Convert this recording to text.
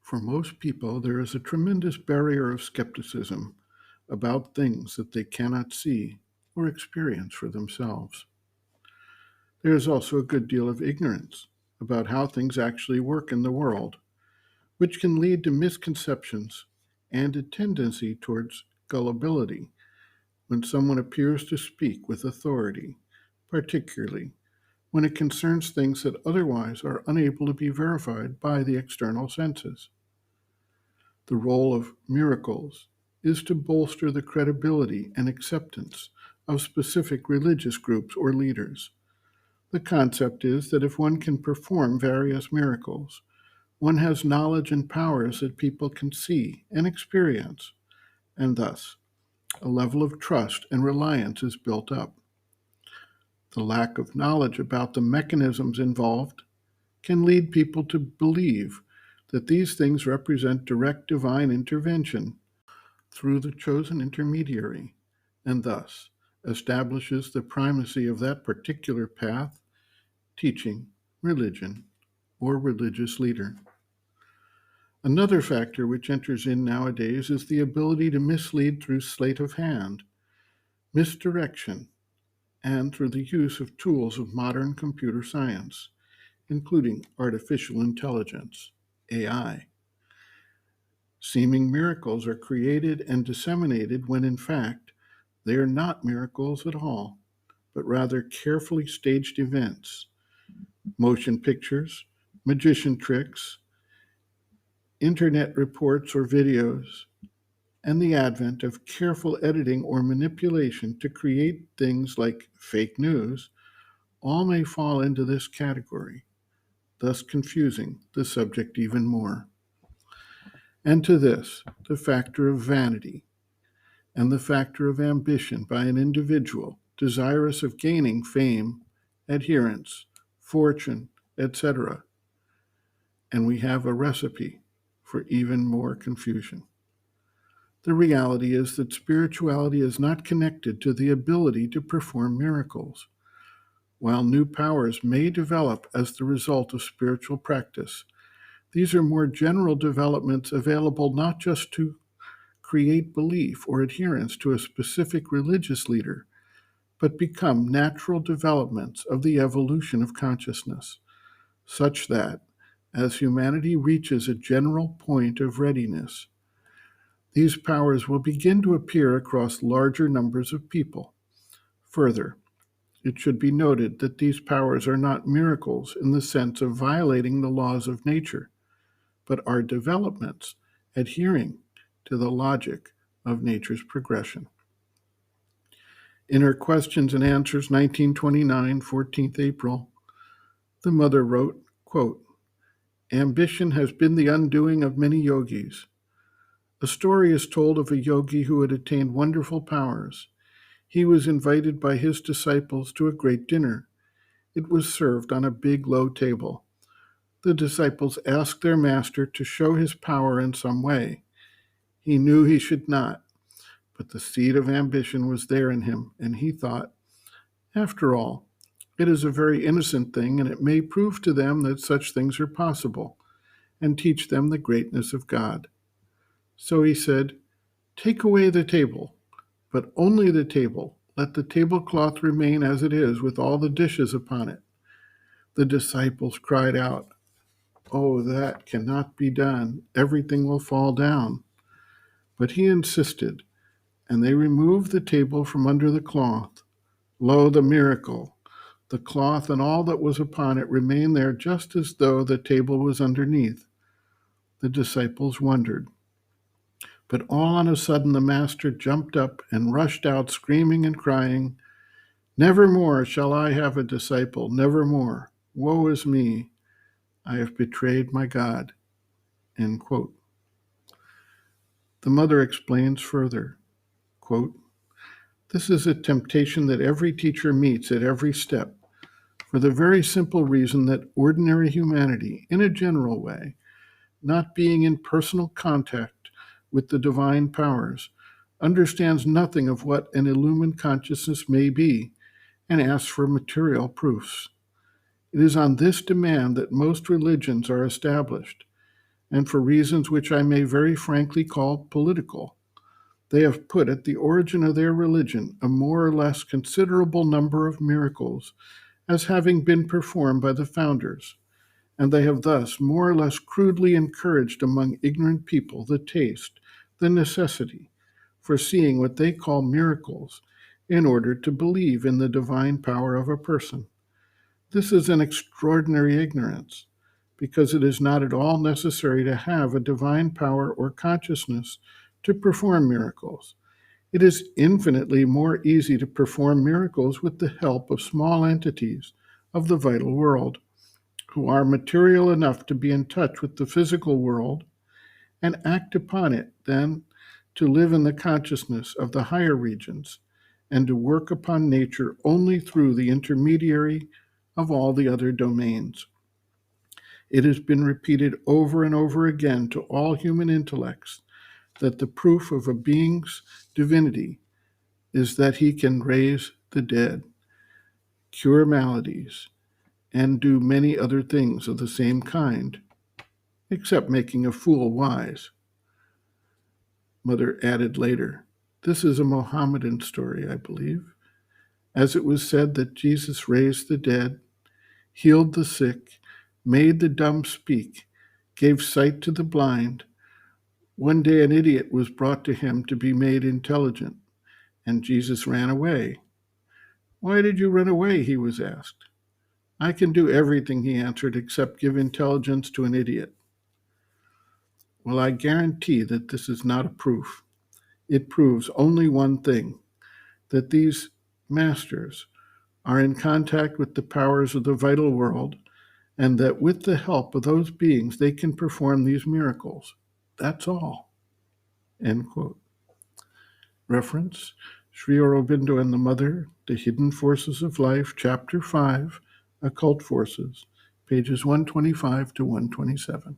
For most people, there is a tremendous barrier of skepticism about things that they cannot see or experience for themselves. There is also a good deal of ignorance about how things actually work in the world, which can lead to misconceptions and a tendency towards gullibility when someone appears to speak with authority, particularly when it concerns things that otherwise are unable to be verified by the external senses. The role of miracles is to bolster the credibility and acceptance of specific religious groups or leaders. The concept is that if one can perform various miracles, one has knowledge and powers that people can see and experience, and thus a level of trust and reliance is built up. The lack of knowledge about the mechanisms involved can lead people to believe that these things represent direct divine intervention through the chosen intermediary, and thus establishes the primacy of that particular path, teaching, religion, or religious leader. Another factor which enters in nowadays is the ability to mislead through sleight of hand, misdirection, and through the use of tools of modern computer science, including artificial intelligence, AI. Seeming miracles are created and disseminated when in fact they are not miracles at all, but rather carefully staged events, motion pictures, magician tricks, internet reports or videos, and the advent of careful editing or manipulation to create things like fake news all may fall into this category, thus confusing the subject even more. And to this, the factor of vanity and the factor of ambition by an individual desirous of gaining fame, adherence, fortune, etc. And we have a recipe for even more confusion. The reality is that spirituality is not connected to the ability to perform miracles. While new powers may develop as the result of spiritual practice, these are more general developments available not just to create belief or adherence to a specific religious leader, but become natural developments of the evolution of consciousness, such that, as humanity reaches a general point of readiness, these powers will begin to appear across larger numbers of people. Further, it should be noted that these powers are not miracles in the sense of violating the laws of nature, but are developments adhering to the logic of nature's progression. In her Questions and Answers, 1929, 14th April, the mother wrote, quote, "Ambition has been the undoing of many yogis. A story is told of a yogi who had attained wonderful powers. He was invited by his disciples to a great dinner. It was served on a big, low table. The disciples asked their master to show his power in some way. He knew he should not, but the seed of ambition was there in him, and he thought, after all, it is a very innocent thing, and it may prove to them that such things are possible, and teach them the greatness of God. So he said, 'Take away the table, but only the table. Let the tablecloth remain as it is, with all the dishes upon it.' The disciples cried out, 'Oh, that cannot be done. Everything will fall down.' But he insisted, and they removed the table from under the cloth. Lo, the miracle! The cloth and all that was upon it remained there just as though the table was underneath. The disciples wondered. But all on a sudden the master jumped up and rushed out, screaming and crying, 'Never more shall I have a disciple, never more. Woe is me! I have betrayed my God.'" End quote. The mother explains further, quote, "This is a temptation that every teacher meets at every step, for the very simple reason that ordinary humanity, in a general way, not being in personal contact with the divine powers, understands nothing of what an illumined consciousness may be, and asks for material proofs. It is on this demand that most religions are established, and for reasons which I may very frankly call political, they have put at the origin of their religion a more or less considerable number of miracles as having been performed by the founders, and they have thus more or less crudely encouraged among ignorant people the taste, the necessity, for seeing what they call miracles in order to believe in the divine power of a person. This is an extraordinary ignorance, because it is not at all necessary to have a divine power or consciousness to perform miracles. It is infinitely more easy to perform miracles with the help of small entities of the vital world, who are material enough to be in touch with the physical world and act upon it, than to live in the consciousness of the higher regions and to work upon nature only through the intermediary of all the other domains. It has been repeated over and over again to all human intellects that the proof of a being's divinity is that he can raise the dead, cure maladies, and do many other things of the same kind, except making a fool wise. Mother added later, "This is a Mohammedan story, I believe, as it was said that Jesus raised the dead, healed the sick, made the dumb speak, gave sight to the blind. One day an idiot was brought to him to be made intelligent, and Jesus ran away. 'Why did you run away?' he was asked. 'I can do everything,' he answered, 'except give intelligence to an idiot.' Well, I guarantee that this is not a proof. It proves only one thing, that these masters are in contact with the powers of the vital world, and that with the help of those beings they can perform these miracles. That's all." End quote. Reference, Sri Aurobindo and the Mother, The Hidden Forces of Life, Chapter 5, Occult Forces, pages 125 to 127.